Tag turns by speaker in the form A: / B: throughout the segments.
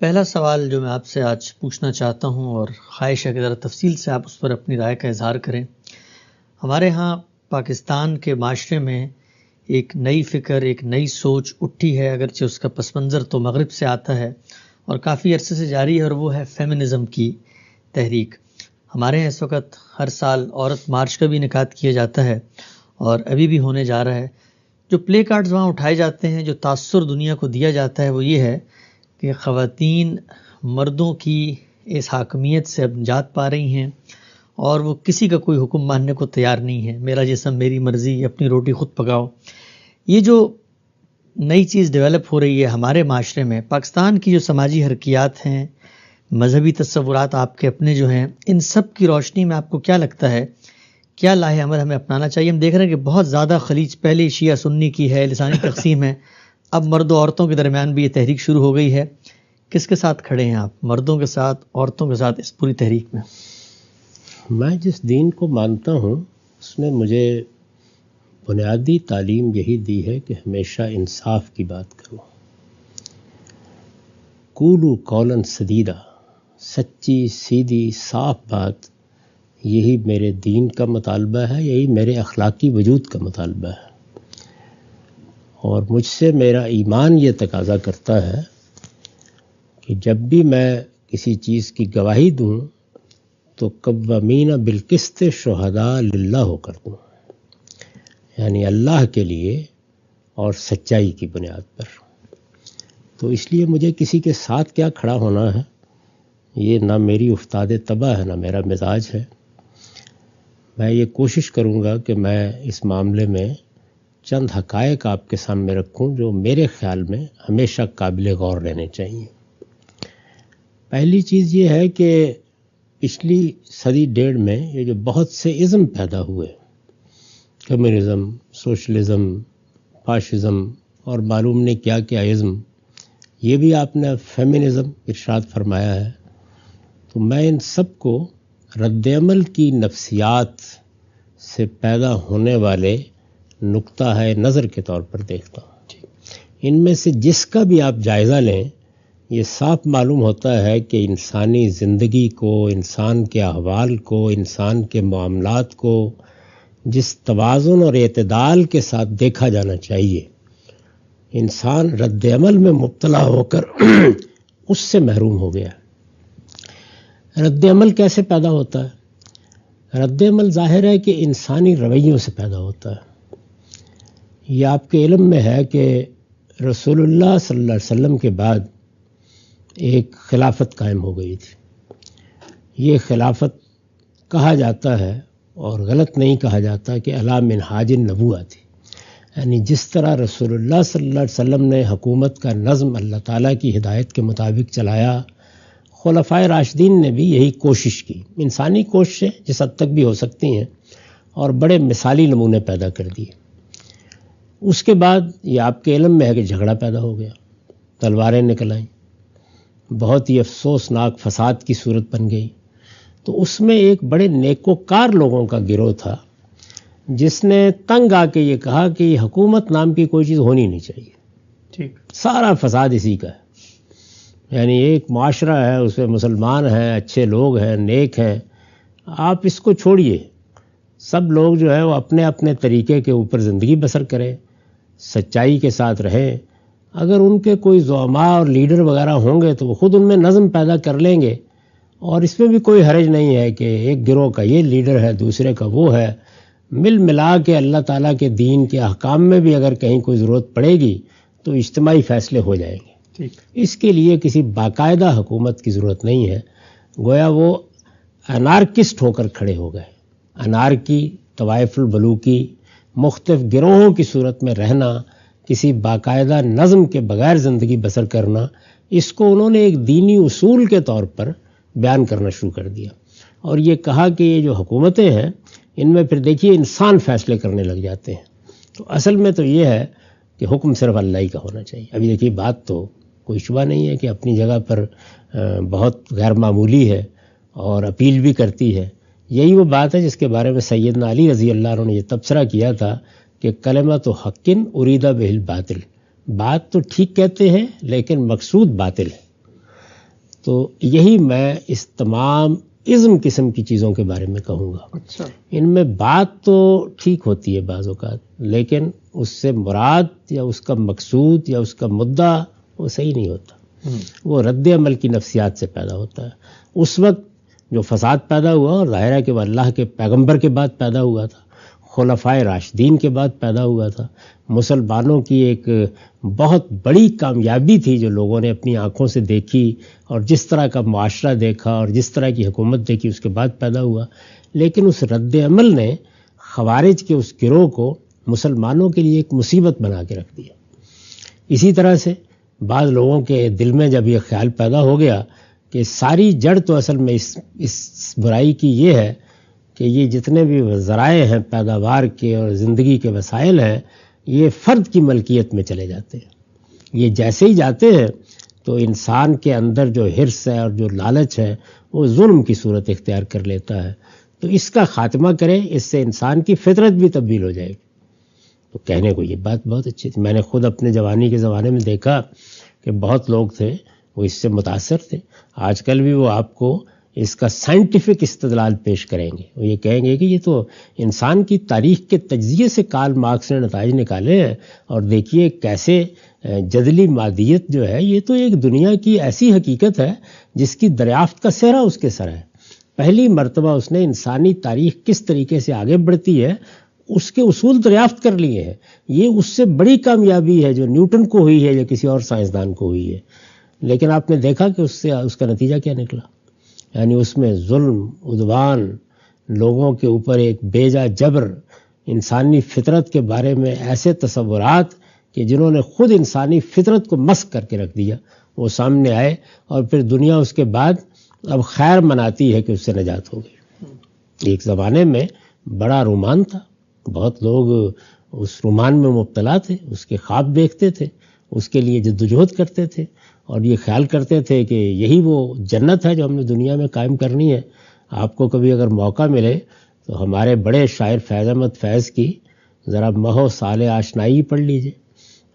A: پہلا سوال جو میں آپ سے آج پوچھنا چاہتا ہوں اور خواہش ہے کہ ذرا تفصیل سے آپ اس پر اپنی رائے کا اظہار کریں. ہمارے ہاں پاکستان کے معاشرے میں ایک نئی فکر، ایک نئی سوچ اٹھی ہے، اگرچہ اس کا پس منظر تو مغرب سے آتا ہے اور کافی عرصے سے جاری ہے، اور وہ ہے فیمنزم کی تحریک. ہمارے یہاں اس وقت ہر سال عورت مارچ کا بھی انعقاد کیا جاتا ہے اور ابھی بھی ہونے جا رہا ہے. جو پلے کارڈز وہاں اٹھائے جاتے ہیں، جو تاثر دنیا کو دیا جاتا ہے، وہ یہ ہے کہ خواتین مردوں کی اس حاکمیت سے اب نجات پا رہی ہیں اور وہ کسی کا کوئی حکم ماننے کو تیار نہیں ہے. میرا جسم میری مرضی، اپنی روٹی خود پکاؤ. یہ جو نئی چیز ڈیولپ ہو رہی ہے ہمارے معاشرے میں، پاکستان کی جو سماجی حرکیات ہیں، مذہبی تصورات آپ کے اپنے جو ہیں، ان سب کی روشنی میں آپ کو کیا لگتا ہے کیا لاہ عمل ہمیں اپنانا چاہیے؟ ہم دیکھ رہے ہیں کہ بہت زیادہ خلیج پہلے شیعہ سنی کی ہے، لسانی تقسیم ہے، اب مرد و عورتوں کے درمیان بھی یہ تحریک شروع ہو گئی ہے. کس کے ساتھ کھڑے ہیں آپ، مردوں کے ساتھ، عورتوں کے ساتھ اس پوری تحریک میں؟
B: میں جس دین کو مانتا ہوں اس نے مجھے بنیادی تعلیم یہی دی ہے کہ ہمیشہ انصاف کی بات کروں. قولوا قولا سدیدا، سچی سیدھی صاف بات، یہی میرے دین کا مطالبہ ہے، یہی میرے اخلاقی وجود کا مطالبہ ہے. اور مجھ سے میرا ایمان یہ تقاضا کرتا ہے کہ جب بھی میں کسی چیز کی گواہی دوں تو قوامین بالقسط شہداء للہ ہو کر دوں، یعنی اللہ کے لیے اور سچائی کی بنیاد پر. تو اس لیے مجھے کسی کے ساتھ کیا کھڑا ہونا ہے، یہ نہ میری افتاد طبع ہے، نہ میرا مزاج ہے. میں یہ کوشش کروں گا کہ میں اس معاملے میں چند حقائق آپ کے سامنے رکھوں جو میرے خیال میں ہمیشہ قابل غور رہنے چاہیے. پہلی چیز یہ ہے کہ پچھلی صدی ڈیڑھ میں یہ جو بہت سے ازم پیدا ہوئے، کمیونزم، سوشلزم، فاشزم اور معلوم نہیں کیا کیا ازم، یہ بھی آپ نے فیمنزم ارشاد فرمایا ہے. تو میں ان سب کو رد عمل کی نفسیات سے پیدا ہونے والے نقطہ ہے نظر کے طور پر دیکھتا ہوں. ان میں سے جس کا بھی آپ جائزہ لیں، یہ صاف معلوم ہوتا ہے کہ انسانی زندگی کو، انسان کے احوال کو، انسان کے معاملات کو جس توازن اور اعتدال کے ساتھ دیکھا جانا چاہیے، انسان رد عمل میں مبتلا ہو کر اس سے محروم ہو گیا. رد عمل کیسے پیدا ہوتا ہے؟ رد عمل ظاہر ہے کہ انسانی رویوں سے پیدا ہوتا ہے. یہ آپ کے علم میں ہے کہ رسول اللہ صلی اللہ علیہ وسلم کے بعد ایک خلافت قائم ہو گئی تھی. یہ خلافت کہا جاتا ہے اور غلط نہیں کہا جاتا کہ علی منہاج النبوہ تھی، یعنی جس طرح رسول اللہ صلی اللہ علیہ وسلم نے حکومت کا نظم اللہ تعالیٰ کی ہدایت کے مطابق چلایا، خلفائے راشدین نے بھی یہی کوشش کی. انسانی کوششیں جس حد تک بھی ہو سکتی ہیں اور بڑے مثالی نمونے پیدا کر دیے. اس کے بعد یہ آپ کے علم میں ہے کہ جھگڑا پیدا ہو گیا، تلواریں نکل آئیں، بہت ہی افسوسناک فساد کی صورت بن گئی. تو اس میں ایک بڑے نیکوکار لوگوں کا گروہ تھا جس نے تنگ آ کے یہ کہا کہ یہ حکومت نام کی کوئی چیز ہونی نہیں چاہیے. ٹھیک، سارا فساد اسی کا ہے. یعنی ایک معاشرہ ہے، اس میں مسلمان ہیں، اچھے لوگ ہیں، نیک ہیں، آپ اس کو چھوڑیے، سب لوگ جو ہے وہ اپنے اپنے طریقے کے اوپر زندگی بسر کریں، سچائی کے ساتھ رہیں. اگر ان کے کوئی زعماء اور لیڈر وغیرہ ہوں گے تو وہ خود ان میں نظم پیدا کر لیں گے، اور اس میں بھی کوئی حرج نہیں ہے کہ ایک گروہ کا یہ لیڈر ہے، دوسرے کا وہ ہے. مل ملا کے اللہ تعالیٰ کے دین کے احکام میں بھی اگر کہیں کوئی ضرورت پڑے گی تو اجتماعی فیصلے ہو جائیں گے. اس کے لیے کسی باقاعدہ حکومت کی ضرورت نہیں ہے. گویا وہ انارکسٹ ہو کر کھڑے ہو گئے. انارکی، طوائف البلوکی، مختلف گروہوں کی صورت میں رہنا، کسی باقاعدہ نظم کے بغیر زندگی بسر کرنا، اس کو انہوں نے ایک دینی اصول کے طور پر بیان کرنا شروع کر دیا. اور یہ کہا کہ یہ جو حکومتیں ہیں ان میں پھر دیکھیے انسان فیصلے کرنے لگ جاتے ہیں. تو اصل میں تو یہ ہے کہ حکم صرف اللہ ہی کا ہونا چاہیے. ابھی دیکھیے بات تو کوئی شبہ نہیں ہے کہ اپنی جگہ پر بہت غیر معمولی ہے اور اپیل بھی کرتی ہے. یہی وہ بات ہے جس کے بارے میں سیدنا علی رضی اللہ عنہ نے یہ تبصرہ کیا تھا کہ کلمۃ حق اریدہ بہ الباطل، بات تو ٹھیک کہتے ہیں لیکن مقصود باطل ہے. تو یہی میں اس تمام ازم قسم کی چیزوں کے بارے میں کہوں گا.
A: اچھا.
B: ان میں بات تو ٹھیک ہوتی ہے بعض اوقات، لیکن اس سے مراد یا اس کا مقصود یا اس کا مدعا وہ صحیح نہیں ہوتا. وہ رد عمل کی نفسیات سے پیدا ہوتا ہے. اس وقت جو فساد پیدا ہوا، اور ظاہر ہے کہ وہ اللہ کے پیغمبر کے بعد پیدا ہوا تھا، خلفائے راشدین کے بعد پیدا ہوا تھا. مسلمانوں کی ایک بہت بڑی کامیابی تھی جو لوگوں نے اپنی آنکھوں سے دیکھی، اور جس طرح کا معاشرہ دیکھا اور جس طرح کی حکومت دیکھی اس کے بعد پیدا ہوا. لیکن اس رد عمل نے خوارج کے اس گروہ کو مسلمانوں کے لیے ایک مصیبت بنا کے رکھ دیا. اسی طرح سے بعض لوگوں کے دل میں جب یہ خیال پیدا ہو گیا کہ ساری جڑ تو اصل میں اس برائی کی یہ ہے کہ یہ جتنے بھی ذرائع ہیں پیداوار کے اور زندگی کے وسائل ہیں، یہ فرد کی ملکیت میں چلے جاتے ہیں. یہ جیسے ہی جاتے ہیں تو انسان کے اندر جو حرص ہے اور جو لالچ ہے وہ ظلم کی صورت اختیار کر لیتا ہے. تو اس کا خاتمہ کریں، اس سے انسان کی فطرت بھی تبدیل ہو جائے گی. تو کہنے کو یہ بات بہت اچھی تھی. میں نے خود اپنے جوانی کے زمانے میں دیکھا کہ بہت لوگ تھے وہ اس سے متاثر تھے. آج کل بھی وہ آپ کو اس کا سائنٹیفک استدلال پیش کریں گے. وہ یہ کہیں گے کہ یہ تو انسان کی تاریخ کے تجزیے سے کارل مارکس نے نتائج نکالے ہیں، اور دیکھیے کیسے جدلی مادیت جو ہے یہ تو ایک دنیا کی ایسی حقیقت ہے جس کی دریافت کا صحرا اس کے سر ہے. پہلی مرتبہ اس نے انسانی تاریخ کس طریقے سے آگے بڑھتی ہے اس کے اصول دریافت کر لیے ہیں. یہ اس سے بڑی کامیابی ہے جو نیوٹن کو ہوئی ہے یا کسی اور سائنسدان کو ہوئی ہے. لیکن آپ نے دیکھا کہ اس کا نتیجہ کیا نکلا. یعنی اس میں ظلم، عدوان، لوگوں کے اوپر ایک بیجا جبر، انسانی فطرت کے بارے میں ایسے تصورات کہ جنہوں نے خود انسانی فطرت کو مسخ کر کے رکھ دیا وہ سامنے آئے. اور پھر دنیا اس کے بعد اب خیر مناتی ہے کہ اس سے نجات ہو گئی. ایک زمانے میں بڑا رومان تھا، بہت لوگ اس رومان میں مبتلا تھے، اس کے خواب دیکھتے تھے، اس کے لیے جدوجہد کرتے تھے، اور یہ خیال کرتے تھے کہ یہی وہ جنت ہے جو ہم نے دنیا میں قائم کرنی ہے. آپ کو کبھی اگر موقع ملے تو ہمارے بڑے شاعر فیض احمد فیض کی ذرا مہو سال آشنائی پڑھ لیجئے.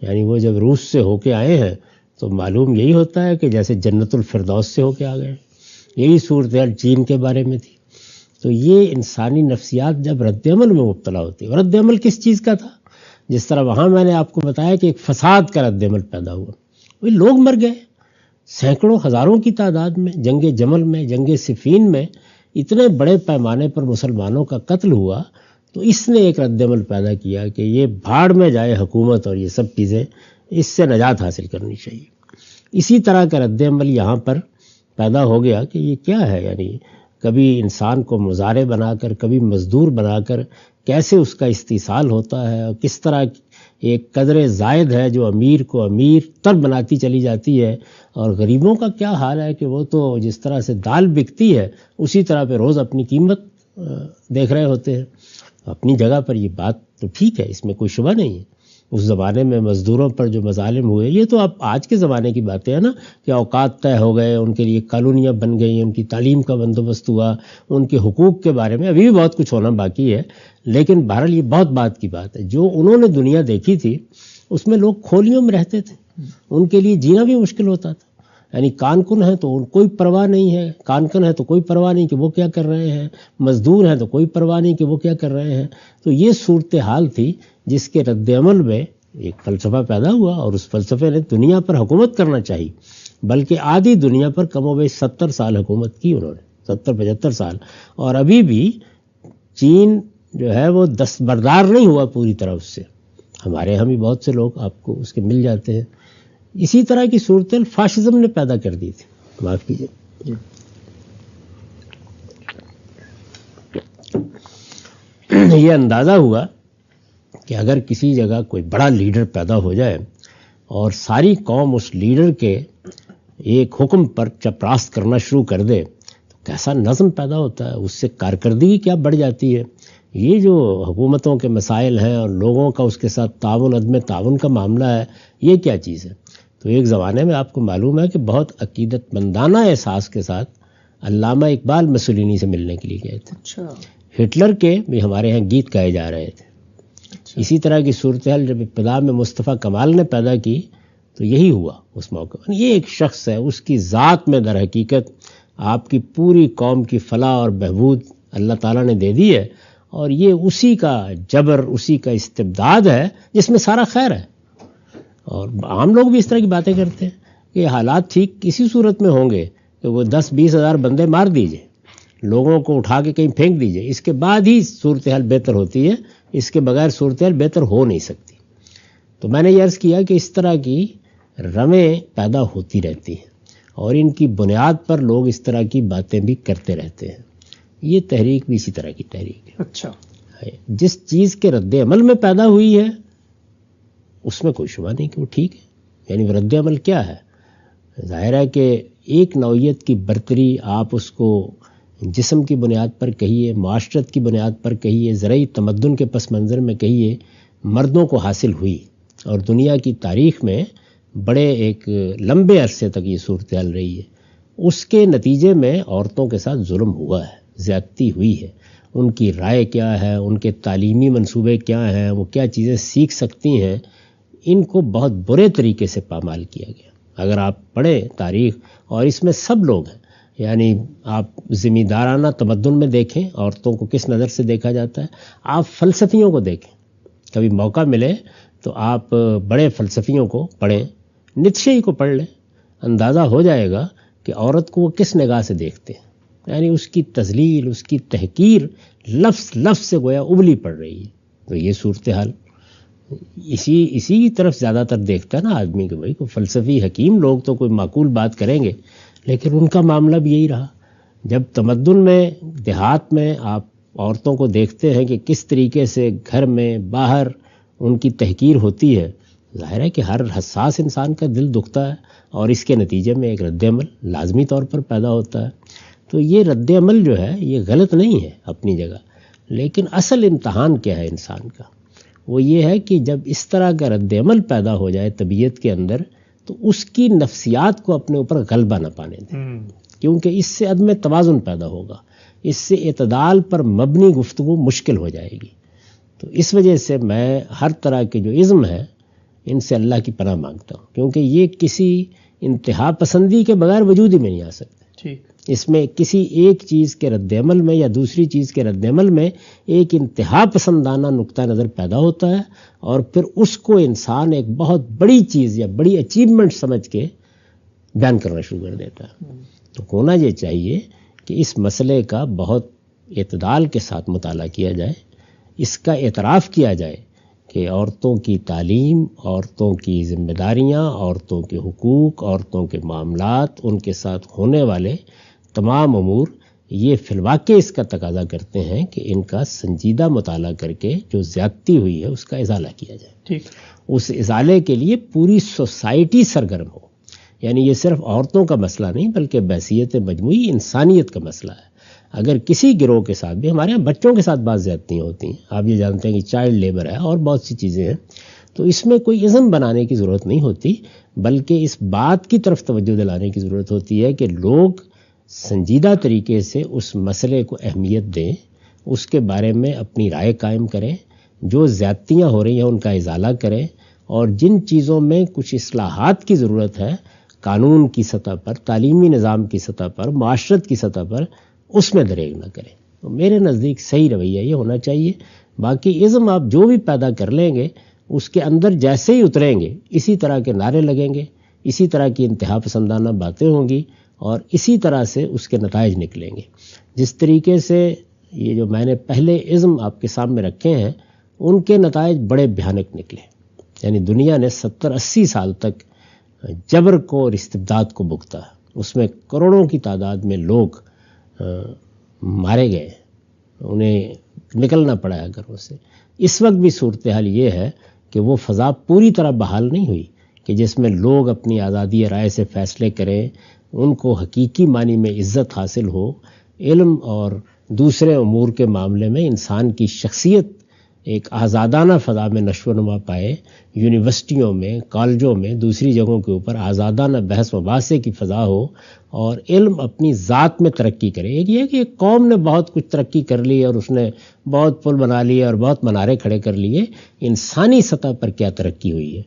B: یعنی وہ جب روس سے ہو کے آئے ہیں تو معلوم یہی ہوتا ہے کہ جیسے جنت الفردوس سے ہو کے آ گئے. یہی صورتحال چین کے بارے میں تھی. تو یہ انسانی نفسیات جب رد عمل میں مبتلا ہوتی ہے. رد عمل کس چیز کا تھا؟ جس طرح وہاں میں نے آپ کو بتایا کہ ایک فساد کا رد عمل پیدا ہوا. وہی لوگ مر گئے سینکڑوں ہزاروں کی تعداد میں. جنگ جمل میں، جنگ صفین میں اتنے بڑے پیمانے پر مسلمانوں کا قتل ہوا. تو اس نے ایک رد عمل پیدا کیا کہ یہ بھاڑ میں جائے حکومت اور یہ سب چیزیں، اس سے نجات حاصل کرنی چاہیے. اسی طرح کا رد عمل یہاں پر پیدا ہو گیا کہ یہ کیا ہے، یعنی کبھی انسان کو مزارع بنا کر، کبھی مزدور بنا کر کیسے اس کا استحصال ہوتا ہے، اور کس طرح ایک قدر زائد ہے جو امیر کو امیر تر بناتی چلی جاتی ہے. اور غریبوں کا کیا حال ہے کہ وہ تو جس طرح سے دال بکتی ہے اسی طرح پہ روز اپنی قیمت دیکھ رہے ہوتے ہیں. اپنی جگہ پر یہ بات تو ٹھیک ہے، اس میں کوئی شبہ نہیں ہے. اس زمانے میں مزدوروں پر جو مظالم ہوئے یہ تو اب آج کے زمانے کی باتیں ہیں نا، کہ اوقات طے ہو گئے، ان کے لیے کالونیاں بن گئی، ان کی تعلیم کا بندوبست ہوا، ان کے حقوق کے بارے میں ابھی بھی بہت کچھ ہونا باقی ہے. لیکن بہرحال یہ بہت بات کی بات ہے. جو انہوں نے دنیا دیکھی تھی اس میں لوگ کھولیوں میں رہتے تھے، ان کے لیے جینا بھی مشکل ہوتا تھا. یعنی کانکن ہیں تو کوئی پرواہ نہیں ہے، کانکن ہے تو کوئی پرواہ نہیں کہ وہ کیا کر رہے ہیں، مزدور ہیں تو کوئی پرواہ نہیں کہ وہ کیا کر رہے ہیں. تو یہ صورتحال تھی جس کے رد عمل میں ایک فلسفہ پیدا ہوا، اور اس فلسفے نے دنیا پر حکومت کرنا چاہیے. بلکہ آدھی دنیا پر کم و بیش 70 سال حکومت کی انہوں نے، 70-75 سال. اور ابھی بھی چین جو ہے وہ دستبردار نہیں ہوا پوری طرح اس سے. ہمارے یہاں بھی بہت سے لوگ آپ کو اس کے مل جاتے ہیں. اسی طرح کی صورتحال فاشزم نے پیدا کر دی تھی. معاف کیجیے. یہ اندازہ ہوا کہ اگر کسی جگہ کوئی بڑا لیڈر پیدا ہو جائے اور ساری قوم اس لیڈر کے ایک حکم پر چپراست کرنا شروع کر دے تو کیسا نظم پیدا ہوتا ہے، اس سے کارکردگی کیا بڑھ جاتی ہے. یہ جو حکومتوں کے مسائل ہیں اور لوگوں کا اس کے ساتھ تعاون عدم تعاون کا معاملہ ہے، یہ کیا چیز ہے. تو ایک زمانے میں آپ کو معلوم ہے کہ بہت عقیدت مندانہ احساس کے ساتھ علامہ اقبال مسولینی سے ملنے کے لیے گئے تھے. ہٹلر کے بھی ہمارے ہاں گیت گائے جا رہے تھے. اسی طرح کی صورتحال جب ابتدا میں مصطفیٰ کمال نے پیدا کی تو یہی ہوا اس موقع پر. یہ ایک شخص ہے، اس کی ذات میں در حقیقت آپ کی پوری قوم کی فلاح اور بہبود اللہ تعالیٰ نے دے دی ہے، اور یہ اسی کا جبر، اسی کا استبداد ہے جس میں سارا خیر ہے. اور عام لوگ بھی اس طرح کی باتیں کرتے ہیں کہ حالات ٹھیک کسی صورت میں ہوں گے کہ وہ 10-20 ہزار بندے مار دیجئے، لوگوں کو اٹھا کے کہیں پھینک دیجئے، اس کے بعد ہی صورتحال بہتر ہوتی ہے، اس کے بغیر صورتحال بہتر ہو نہیں سکتی. تو میں نے یہ عرض کیا کہ اس طرح کی رویں پیدا ہوتی رہتی ہیں اور ان کی بنیاد پر لوگ اس طرح کی باتیں بھی کرتے رہتے ہیں. یہ تحریک بھی اسی طرح کی تحریک ہے.
A: اچھا،
B: جس چیز کے رد عمل میں پیدا ہوئی ہے اس میں کوئی شبہ نہیں کہ وہ ٹھیک ہے. یعنی وہ رد عمل کیا ہے؟ ظاہر ہے کہ ایک نوعیت کی برتری آپ اس کو جسم کی بنیاد پر کہیے، معاشرت کی بنیاد پر کہیے، زرعی تمدن کے پس منظر میں کہیے، مردوں کو حاصل ہوئی، اور دنیا کی تاریخ میں بڑے ایک لمبے عرصے تک یہ صورتحال رہی ہے. اس کے نتیجے میں عورتوں کے ساتھ ظلم ہوا ہے، زیادتی ہوئی ہے. ان کی رائے کیا ہے، ان کے تعلیمی منصوبے کیا ہیں، وہ کیا چیزیں سیکھ سکتی ہیں، ان کو بہت برے طریقے سے پامال کیا گیا. اگر آپ پڑھیں تاریخ، اور اس میں سب لوگ ہیں، یعنی آپ ذمہ دارانہ تمدن میں دیکھیں عورتوں کو کس نظر سے دیکھا جاتا ہے، آپ فلسفیوں کو دیکھیں، کبھی موقع ملے تو آپ بڑے فلسفیوں کو پڑھیں، نیتشے ہی کو پڑھ لیں، اندازہ ہو جائے گا کہ عورت کو وہ کس نگاہ سے دیکھتے ہیں. یعنی اس کی تذلیل، اس کی تحقیر لفظ لفظ سے گویا ابلی پڑ رہی ہے. تو یہ صورتحال اسی طرف زیادہ تر دیکھتا ہے نا آدمی کہ بھائی کوئی فلسفی حکیم لوگ تو کوئی معقول بات کریں گے، لیکن ان کا معاملہ بھی یہی رہا. جب تمدن میں، دیہات میں آپ عورتوں کو دیکھتے ہیں کہ کس طریقے سے گھر میں باہر ان کی تحقیر ہوتی ہے، ظاہر ہے کہ ہر حساس انسان کا دل دکھتا ہے، اور اس کے نتیجے میں ایک رد عمل لازمی طور پر پیدا ہوتا ہے. تو یہ رد عمل جو ہے یہ غلط نہیں ہے اپنی جگہ، لیکن اصل امتحان کیا ہے انسان کا؟ وہ یہ ہے کہ جب اس طرح کا رد عمل پیدا ہو جائے طبیعت کے اندر، تو اس کی نفسیات کو اپنے اوپر غلبہ نہ پانے دیں، کیونکہ اس سے عدم توازن پیدا ہوگا، اس سے اعتدال پر مبنی گفتگو مشکل ہو جائے گی. تو اس وجہ سے میں ہر طرح کے جو ازم ہے ان سے اللہ کی پناہ مانگتا ہوں، کیونکہ یہ کسی انتہا پسندی کے بغیر وجود ہی میں نہیں آ سکتے. اس میں کسی ایک چیز کے رد عمل میں یا دوسری چیز کے رد عمل میں ایک انتہا پسندانہ نقطہ نظر پیدا ہوتا ہے، اور پھر اس کو انسان ایک بہت بڑی چیز یا بڑی اچیومنٹ سمجھ کے بیان کرنا شروع کر دیتا ہے. تو ہونا یہ چاہیے کہ اس مسئلے کا بہت اعتدال کے ساتھ مطالعہ کیا جائے، اس کا اعتراف کیا جائے کہ عورتوں کی تعلیم، عورتوں کی ذمہ داریاں، عورتوں کے حقوق، عورتوں کے معاملات، ان کے ساتھ ہونے والے تمام امور، یہ فی الواقع اس کا تقاضا کرتے ہیں کہ ان کا سنجیدہ مطالعہ کر کے جو زیادتی ہوئی ہے اس کا ازالہ کیا جائے. اس ازالے کے لیے پوری سوسائٹی سرگرم ہو. یعنی یہ صرف عورتوں کا مسئلہ نہیں بلکہ بحیثیت مجموعی انسانیت کا مسئلہ ہے. اگر کسی گروہ کے ساتھ بھی، ہمارے یہاں بچوں کے ساتھ بعض زیادتیاں ہوتی ہیں، آپ یہ جانتے ہیں کہ چائلڈ لیبر ہے اور بہت سی چیزیں ہیں، تو اس میں کوئی ازم بنانے کی ضرورت نہیں ہوتی، بلکہ اس بات کی طرف توجہ دلانے کی ضرورت ہوتی ہے کہ لوگ سنجیدہ طریقے سے اس مسئلے کو اہمیت دیں، اس کے بارے میں اپنی رائے قائم کریں، جو زیادتیاں ہو رہی ہیں ان کا ازالہ کریں، اور جن چیزوں میں کچھ اصلاحات کی ضرورت ہے قانون کی سطح پر، تعلیمی نظام کی سطح پر، معاشرت کی سطح پر، اس میں دریغ نہ کریں. تو میرے نزدیک صحیح رویہ یہ ہونا چاہیے. باقی ازم آپ جو بھی پیدا کر لیں گے، اس کے اندر جیسے ہی اتریں گے اسی طرح کے نعرے لگیں گے، اسی طرح کی انتہا پسندانہ باتیں ہوں گی، اور اسی طرح سے اس کے نتائج نکلیں گے. جس طریقے سے یہ جو میں نے پہلے ازم آپ کے سامنے رکھے ہیں، ان کے نتائج بڑے بھیانک نکلے. یعنی دنیا نے 70-80 سال تک جبر کو اور استبداد کو بھگتا، اس میں کروڑوں کی تعداد میں لوگ مارے گئے، انہیں نکلنا پڑا ہے گھروں سے. اس وقت بھی صورتحال یہ ہے کہ وہ فضا پوری طرح بحال نہیں ہوئی کہ جس میں لوگ اپنی آزادی رائے سے فیصلے کریں، ان کو حقیقی معنی میں عزت حاصل ہو، علم اور دوسرے امور کے معاملے میں انسان کی شخصیت ایک آزادانہ فضا میں نشو و نما پائے، یونیورسٹیوں میں، کالجوں میں، دوسری جگہوں کے اوپر آزادانہ بحث مباحثے کی فضا ہو، اور علم اپنی ذات میں ترقی کرے۔ ایک یہ کہ ایک قوم نے بہت کچھ ترقی کر لی اور اس نے بہت پل بنا لیے اور بہت منارے کھڑے کر لیے، انسانی سطح پر کیا ترقی ہوئی ہے؟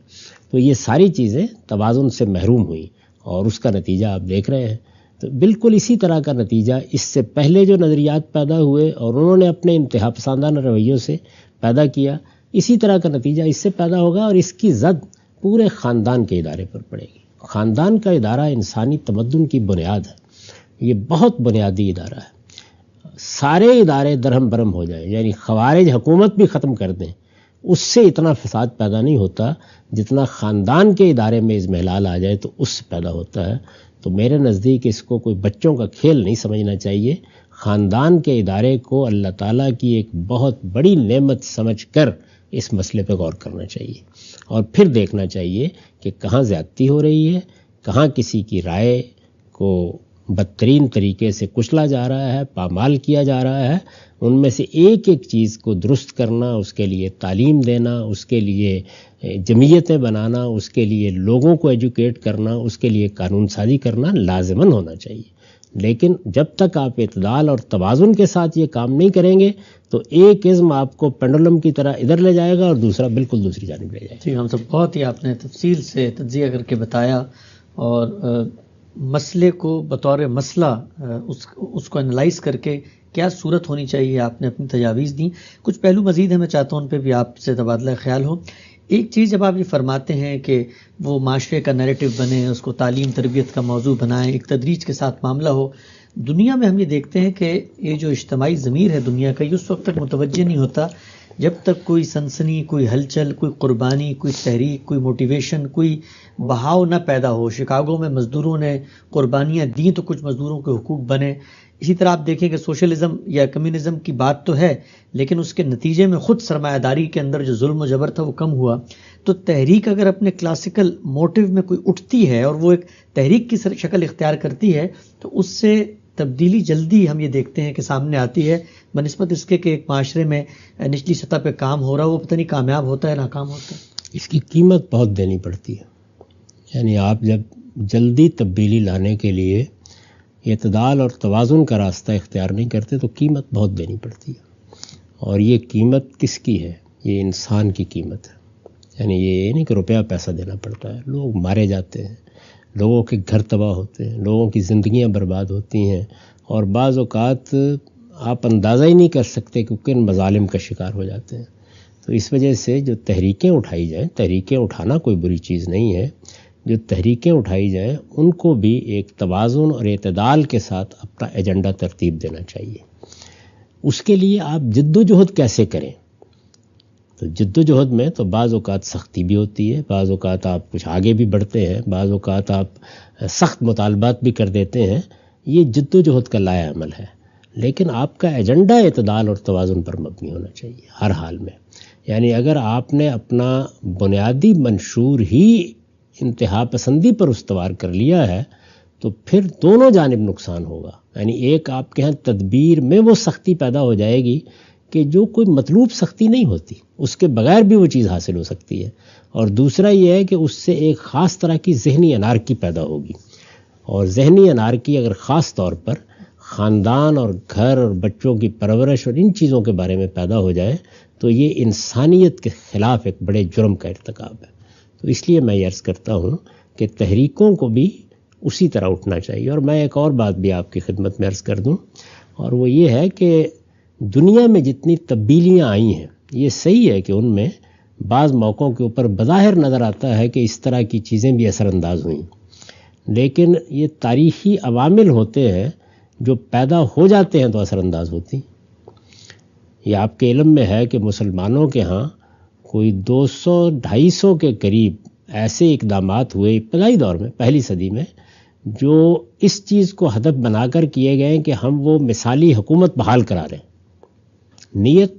B: تو یہ ساری چیزیں توازن سے محروم ہوئیں، اور اس کا نتیجہ آپ دیکھ رہے ہیں۔ تو بالکل اسی طرح کا نتیجہ اس سے پہلے جو نظریات پیدا ہوئے اور انہوں نے اپنے انتہا پسندانہ رویوں سے پیدا کیا، اسی طرح کا نتیجہ اس سے پیدا ہوگا، اور اس کی زد پورے خاندان کے ادارے پر پڑے گی۔ خاندان کا ادارہ انسانی تمدن کی بنیاد ہے، یہ بہت بنیادی ادارہ ہے۔ سارے ادارے درہم برہم ہو جائیں، یعنی خوارج حکومت بھی ختم کر دیں، اس سے اتنا فساد پیدا نہیں ہوتا جتنا خاندان کے ادارے میں اضمحلال آ جائے تو اس سے پیدا ہوتا ہے۔ تو میرے نزدیک اس کو کوئی بچوں کا کھیل نہیں سمجھنا چاہیے، خاندان کے ادارے کو اللہ تعالیٰ کی ایک بہت بڑی نعمت سمجھ کر اس مسئلے پہ غور کرنا چاہیے، اور پھر دیکھنا چاہیے کہ کہاں زیادتی ہو رہی ہے، کہاں کسی کی رائے کو بدترین طریقے سے کچلا جا رہا ہے، پامال کیا جا رہا ہے۔ ان میں سے ایک ایک چیز کو درست کرنا، اس کے لیے تعلیم دینا، اس کے لیے جمعیتیں بنانا، اس کے لیے لوگوں کو ایجوکیٹ کرنا، اس کے لیے قانون سازی کرنا لازماً ہونا چاہیے۔ لیکن جب تک آپ اعتدال اور توازن کے ساتھ یہ کام نہیں کریں گے تو ایک ازم آپ کو پینڈولم کی طرح ادھر لے جائے گا اور دوسرا بالکل دوسری جانب لے جائے گا۔
A: جی ہم سب بہت ہی آپ نے تفصیل سے تجزیہ کر کے بتایا، اور مسئلے کو بطور مسئلہ اس کو انالائز کر کے کیا صورت ہونی چاہیے آپ نے اپنی تجاویز دی۔ کچھ پہلو مزید ہیں، میں چاہتا ہوں ان پہ بھی آپ سے تبادلہ خیال ہو۔ ایک چیز جب آپ یہ فرماتے ہیں کہ وہ معاشرے کا نیریٹو بنے، اس کو تعلیم تربیت کا موضوع بنائیں، ایک تدریج کے ساتھ معاملہ ہو، دنیا میں ہم یہ دیکھتے ہیں کہ یہ جو اجتماعی ضمیر ہے دنیا کا، یہ اس وقت تک متوجہ نہیں ہوتا جب تک کوئی سنسنی، کوئی ہلچل، کوئی قربانی، کوئی تحریک، کوئی موٹیویشن، کوئی بہاؤ نہ پیدا ہو۔ شکاگو میں مزدوروں نے قربانیاں دیں تو کچھ مزدوروں کے حقوق بنے۔ اسی طرح آپ دیکھیں کہ سوشلزم یا کمیونزم کی بات تو ہے، لیکن اس کے نتیجے میں خود سرمایہ داری کے اندر جو ظلم و جبر تھا وہ کم ہوا۔ تو تحریک اگر اپنے کلاسیکل موٹیو میں کوئی اٹھتی ہے اور وہ ایک تحریک کی شکل اختیار کرتی ہے تو اس سے تبدیلی جلدی ہم یہ دیکھتے ہیں کہ سامنے آتی ہے، بنسبت اس کے کہ ایک معاشرے میں نچلی سطح پہ کام ہو رہا وہ پتہ نہیں کامیاب ہوتا ہے ناکام ہوتا ہے۔
B: اس کی قیمت بہت دینی پڑتی ہے، یعنی آپ جب جلدی تبدیلی لانے کے لیے اعتدال اور توازن کا راستہ اختیار نہیں کرتے تو قیمت بہت دینی پڑتی ہے، اور یہ قیمت کس کی ہے؟ یہ انسان کی قیمت ہے۔ یعنی یہ نہیں کہ روپیہ پیسہ دینا پڑتا ہے، لوگ مارے جاتے ہیں، لوگوں کے گھر تباہ ہوتے ہیں، لوگوں کی زندگیاں برباد ہوتی ہیں، اور بعض اوقات آپ اندازہ ہی نہیں کر سکتے کہ کن مظالم کا شکار ہو جاتے ہیں۔ تو اس وجہ سے جو تحریکیں اٹھائی جائیں، تحریکیں اٹھانا کوئی بری چیز نہیں ہے، جو تحریکیں اٹھائی جائیں ان کو بھی ایک توازن اور اعتدال کے ساتھ اپنا ایجنڈا ترتیب دینا چاہیے۔ اس کے لیے آپ جد و جہد کیسے کریں؟ تو جد و جہد میں تو بعض اوقات سختی بھی ہوتی ہے، بعض اوقات آپ کچھ آگے بھی بڑھتے ہیں، بعض اوقات آپ سخت مطالبات بھی کر دیتے ہیں، یہ جد و جہد کا لائحہ عمل ہے، لیکن آپ کا ایجنڈا اعتدال اور توازن پر مبنی ہونا چاہیے ہر حال میں۔ یعنی اگر آپ نے اپنا بنیادی منشور ہی انتہا پسندی پر استوار کر لیا ہے تو پھر دونوں جانب نقصان ہوگا۔ یعنی ایک آپ کے ہاں تدبیر میں وہ سختی پیدا ہو جائے گی کہ جو کوئی مطلوب سختی نہیں ہوتی، اس کے بغیر بھی وہ چیز حاصل ہو سکتی ہے، اور دوسرا یہ ہے کہ اس سے ایک خاص طرح کی ذہنی انارکی پیدا ہوگی، اور ذہنی انارکی اگر خاص طور پر خاندان اور گھر اور بچوں کی پرورش اور ان چیزوں کے بارے میں پیدا ہو جائے تو یہ انسانیت کے خلاف ایک بڑے جرم کا ارتکاب ہے۔ تو اس لیے میں یہ عرض کرتا ہوں کہ تحریکوں کو بھی اسی طرح اٹھنا چاہیے۔ اور میں ایک اور بات بھی آپ کی خدمت میں عرض کر دوں، اور وہ یہ ہے کہ دنیا میں جتنی تبدیلیاں آئی ہیں یہ صحیح ہے کہ ان میں بعض موقعوں کے اوپر بظاہر نظر آتا ہے کہ اس طرح کی چیزیں بھی اثر انداز ہوئیں، لیکن یہ تاریخی عوامل ہوتے ہیں جو پیدا ہو جاتے ہیں تو اثر انداز ہوتی۔ یہ آپ کے علم میں ہے کہ مسلمانوں کے ہاں کوئی 200-250 کے قریب ایسے اقدامات ہوئے ابتدائی دور میں، پہلی صدی میں، جو اس چیز کو ہدف بنا کر کیے گئے کہ ہم وہ مثالی حکومت بحال کرا رہے ہیں۔ نیت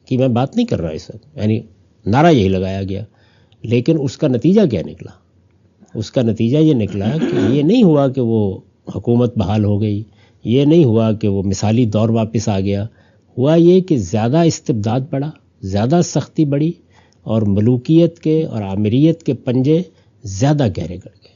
B: کی میں بات نہیں کر رہا اس وقت، یعنی نعرہ یہی لگایا گیا، لیکن اس کا نتیجہ کیا نکلا؟ اس کا نتیجہ یہ نکلا کہ یہ نہیں ہوا کہ وہ حکومت بحال ہو گئی، یہ نہیں ہوا کہ وہ مثالی دور واپس آ گیا، ہوا یہ کہ زیادہ استبداد بڑھا، زیادہ سختی بڑھی اور ملوکیت کے اور آمریت کے پنجے زیادہ گہرے کر گئے.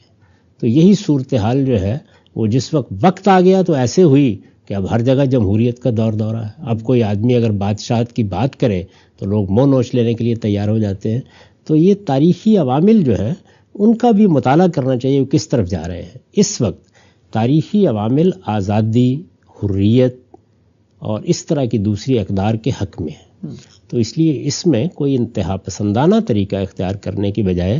B: تو یہی صورتحال جو ہے وہ جس وقت آ گیا تو ایسے ہوئی کہ اب ہر جگہ جمہوریت کا دورہ ہے. اب کوئی آدمی اگر بادشاہت کی بات کرے تو لوگ منہ نوچ لینے کے لیے تیار ہو جاتے ہیں. تو یہ تاریخی عوامل جو ہے ان کا بھی مطالعہ کرنا چاہیے وہ کس طرف جا رہے ہیں. اس وقت تاریخی عوامل آزادی، حریت اور اس طرح کی دوسری اقدار کے حق میں ہے. تو اس لیے اس میں کوئی انتہا پسندانہ طریقہ اختیار کرنے کی بجائے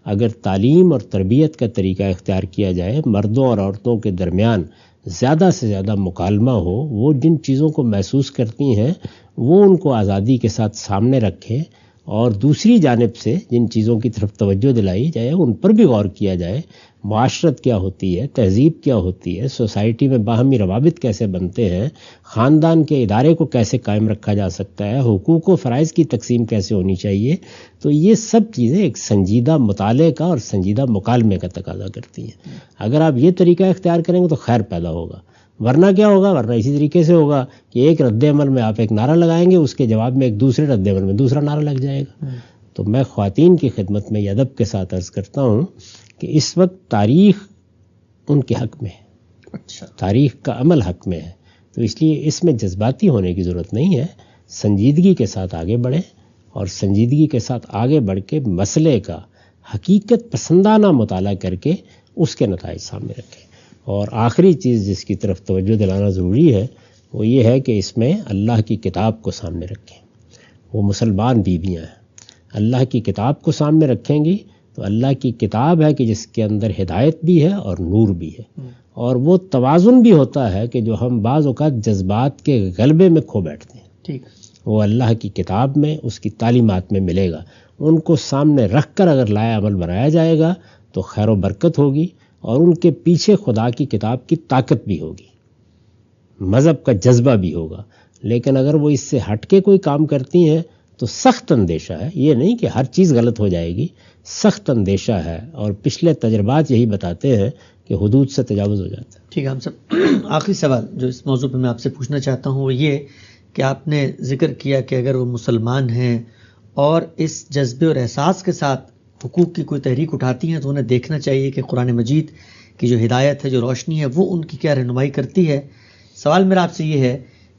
B: اگر تعلیم اور تربیت کا طریقہ اختیار کیا جائے، مردوں اور عورتوں کے درمیان زیادہ سے زیادہ مکالمہ ہو، وہ جن چیزوں کو محسوس کرتی ہیں وہ ان کو آزادی کے ساتھ سامنے رکھیں، اور دوسری جانب سے جن چیزوں کی طرف توجہ دلائی جائے ان پر بھی غور کیا جائے. معاشرت کیا ہوتی ہے، تہذیب کیا ہوتی ہے، سوسائٹی میں باہمی روابط کیسے بنتے ہیں، خاندان کے ادارے کو کیسے قائم رکھا جا سکتا ہے، حقوق و فرائض کی تقسیم کیسے ہونی چاہیے. تو یہ سب چیزیں ایک سنجیدہ مطالعے کا اور سنجیدہ مکالمے کا تقاضا کرتی ہیں. اگر آپ یہ طریقہ اختیار کریں گے تو خیر پیدا ہوگا، ورنہ کیا ہوگا؟ ورنہ اسی طریقے سے ہوگا کہ ایک رد عمل میں آپ ایک نعرہ لگائیں گے، اس کے جواب میں ایک دوسرے رد عمل میں دوسرا نعرہ لگ جائے گا. تو میں خواتین کی خدمت میں یہ ادب کے ساتھ عرض کرتا ہوں کہ اس وقت تاریخ ان کے حق میں ہے.
A: اچھا،
B: تاریخ کا عمل حق میں ہے. تو اس لیے اس میں جذباتی ہونے کی ضرورت نہیں ہے. سنجیدگی کے ساتھ آگے بڑھیں اور سنجیدگی کے ساتھ آگے بڑھ کے مسئلے کا حقیقت پسندانہ مطالعہ کر کے اس کے نتائج سامنے رکھیں. اور آخری چیز جس کی طرف توجہ دلانا ضروری ہے وہ یہ ہے کہ اس میں اللہ کی کتاب کو سامنے رکھیں. وہ مسلمان بیویاں ہیں، اللہ کی کتاب کو سامنے رکھیں گی تو اللہ کی کتاب ہے کہ جس کے اندر ہدایت بھی ہے اور نور بھی ہے، اور وہ توازن بھی ہوتا ہے کہ جو ہم بعض اوقات جذبات کے غلبے میں کھو بیٹھتے ہیں.
A: ٹھیک،
B: وہ اللہ کی کتاب میں، اس کی تعلیمات میں ملے گا. ان کو سامنے رکھ کر اگر لایا عمل بنایا جائے گا تو خیر و برکت ہوگی، اور ان کے پیچھے خدا کی کتاب کی طاقت بھی ہوگی، مذہب کا جذبہ بھی ہوگا. لیکن اگر وہ اس سے ہٹ کے کوئی کام کرتی ہیں تو سخت اندیشہ ہے، یہ نہیں کہ ہر چیز غلط ہو جائے گی، سخت اندیشہ ہے، اور پچھلے تجربات یہی بتاتے ہیں کہ حدود سے تجاوز ہو جاتا ہے.
A: ٹھیک ہے. ہم سب آخری سوال جو اس موضوع پہ میں آپ سے پوچھنا چاہتا ہوں وہ یہ کہ آپ نے ذکر کیا کہ اگر وہ مسلمان ہیں اور اس جذبے اور احساس کے ساتھ حقوق کی کوئی تحریک اٹھاتی ہیں تو انہیں دیکھنا چاہیے کہ قرآن مجید کی جو ہدایت ہے، جو روشنی ہے، وہ ان کی کیا رہنمائی کرتی ہے. سوال میرا آپ سے یہ ہے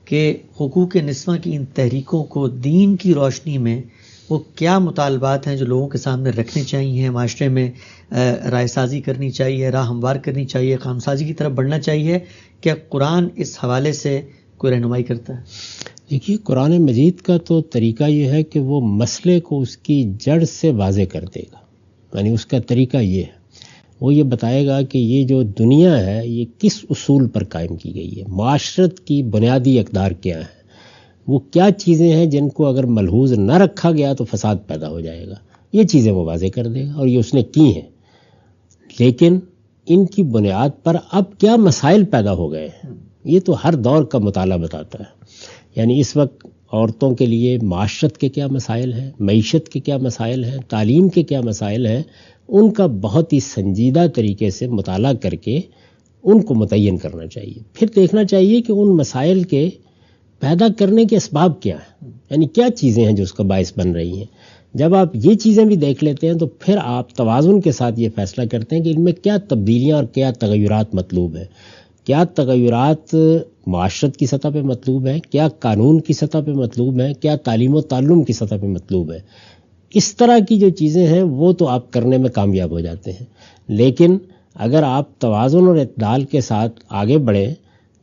A: کہ حقوق نسواں کی ان تحریکوں کو دین کی روشنی میں وہ کیا مطالبات ہیں جو لوگوں کے سامنے رکھنے چاہیے، معاشرے میں رائے سازی کرنی چاہیے، راہ ہموار کرنی چاہیے، قانون سازی کی طرف بڑھنا چاہیے؟ کیا قرآن اس حوالے سے کوئی رہنمائی کرتا ہے؟
B: دیکھیے، قرآن مجید کا تو طریقہ یہ ہے کہ وہ مسئلے کو اس کی جڑ سے واضح کر دے گا. یعنی اس کا طریقہ یہ ہے، وہ یہ بتائے گا کہ یہ جو دنیا ہے یہ کس اصول پر قائم کی گئی ہے، معاشرت کی بنیادی اقدار کیا ہیں، وہ کیا چیزیں ہیں جن کو اگر ملحوظ نہ رکھا گیا تو فساد پیدا ہو جائے گا. یہ چیزیں وہ واضح کر دے گا، اور یہ اس نے کی ہیں. لیکن ان کی بنیاد پر اب کیا مسائل پیدا ہو گئے ہیں یہ تو ہر دور کا مطالعہ بتاتا ہے. یعنی اس وقت عورتوں کے لیے معاشرت کے کیا مسائل ہیں، معیشت کے کیا مسائل ہیں، تعلیم کے کیا مسائل ہیں، ان کا بہت ہی سنجیدہ طریقے سے مطالعہ کر کے ان کو متعین کرنا چاہیے. پھر دیکھنا چاہیے کہ ان مسائل کے پیدا کرنے کے اسباب کیا ہیں، یعنی کیا چیزیں ہیں جو اس کا باعث بن رہی ہیں. جب آپ یہ چیزیں بھی دیکھ لیتے ہیں تو پھر آپ توازن کے ساتھ یہ فیصلہ کرتے ہیں کہ ان میں کیا تبدیلیاں اور کیا تغیرات مطلوب ہیں. کیا تغیرات معاشرت کی سطح پہ مطلوب ہیں، کیا قانون کی سطح پہ مطلوب ہیں، کیا تعلیم و تعلم کی سطح پہ مطلوب ہے. اس طرح کی جو چیزیں ہیں وہ تو آپ کرنے میں کامیاب ہو جاتے ہیں. لیکن اگر آپ توازن اور اعتدال کے ساتھ آگے بڑھیں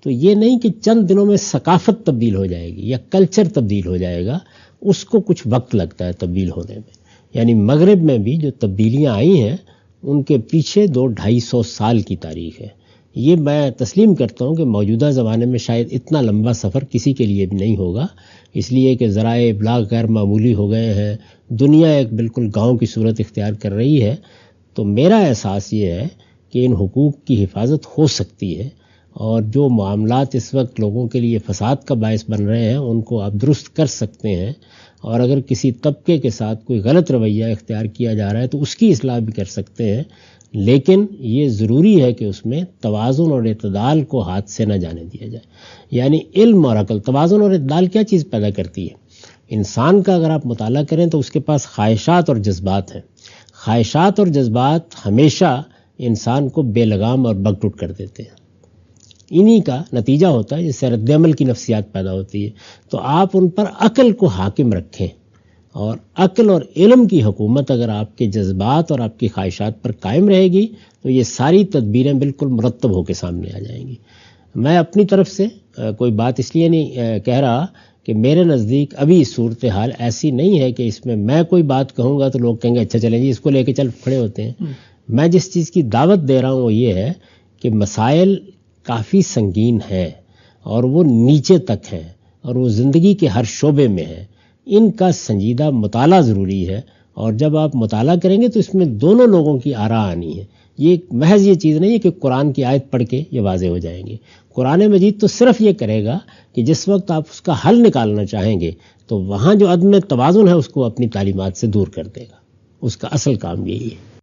B: تو یہ نہیں کہ چند دنوں میں ثقافت تبدیل ہو جائے گی یا کلچر تبدیل ہو جائے گا، اس کو کچھ وقت لگتا ہے تبدیل ہونے میں. یعنی مغرب میں بھی جو تبدیلیاں آئی ہیں ان کے پیچھے 200-250 سال کی تاریخ ہے. یہ میں تسلیم کرتا ہوں کہ موجودہ زمانے میں شاید اتنا لمبا سفر کسی کے لیے بھی نہیں ہوگا، اس لیے کہ ذرائع ابلاغ غیر معمولی ہو گئے ہیں، دنیا ایک بالکل گاؤں کی صورت اختیار کر رہی ہے. تو میرا احساس یہ ہے کہ ان حقوق کی حفاظت ہو سکتی ہے، اور جو معاملات اس وقت لوگوں کے لیے فساد کا باعث بن رہے ہیں ان کو آپ درست کر سکتے ہیں. اور اگر کسی طبقے کے ساتھ کوئی غلط رویہ اختیار کیا جا رہا ہے تو اس کی اصلاح بھی کر سکتے ہیں. لیکن یہ ضروری ہے کہ اس میں توازن اور اعتدال کو ہاتھ سے نہ جانے دیا جائے. یعنی علم اور عقل، توازن اور اعتدال کیا چیز پیدا کرتی ہے؟ انسان کا اگر آپ مطالعہ کریں تو اس کے پاس خواہشات اور جذبات ہیں. خواہشات اور جذبات ہمیشہ انسان کو بے لگام اور بگٹوٹ کر دیتے ہیں. انہی کا نتیجہ ہوتا ہے جس سے رد عمل کی نفسیات پیدا ہوتی ہے. تو آپ ان پر عقل کو حاکم رکھیں، اور عقل اور علم کی حکومت اگر آپ کے جذبات اور آپ کی خواہشات پر قائم رہے گی تو یہ ساری تدبیریں بالکل مرتب ہو کے سامنے آ جائیں گی. میں اپنی طرف سے کوئی بات اس لیے نہیں کہہ رہا کہ میرے نزدیک ابھی صورتحال ایسی نہیں ہے کہ اس میں کوئی بات کہوں گا تو لوگ کہیں گے اچھا چلیں جی اس کو لے کے چل کھڑے ہوتے ہیں. میں جس چیز کی دعوت دے رہا ہوں وہ یہ ہے کہ مسائل کافی سنگین ہیں اور وہ نیچے تک ہیں اور وہ زندگی کے ہر شعبے میں ہیں. ان کا سنجیدہ مطالعہ ضروری ہے، اور جب آپ مطالعہ کریں گے تو اس میں دونوں لوگوں کی آراء آنی ہے. یہ محض یہ چیز نہیں ہے کہ قرآن کی آیت پڑھ کے یہ واضح ہو جائیں گے. قرآن مجید تو صرف یہ کرے گا کہ جس وقت آپ اس کا حل نکالنا چاہیں گے تو وہاں جو عدم توازن ہے اس کو اپنی تعلیمات سے دور کر دے گا. اس کا اصل کام یہی ہے.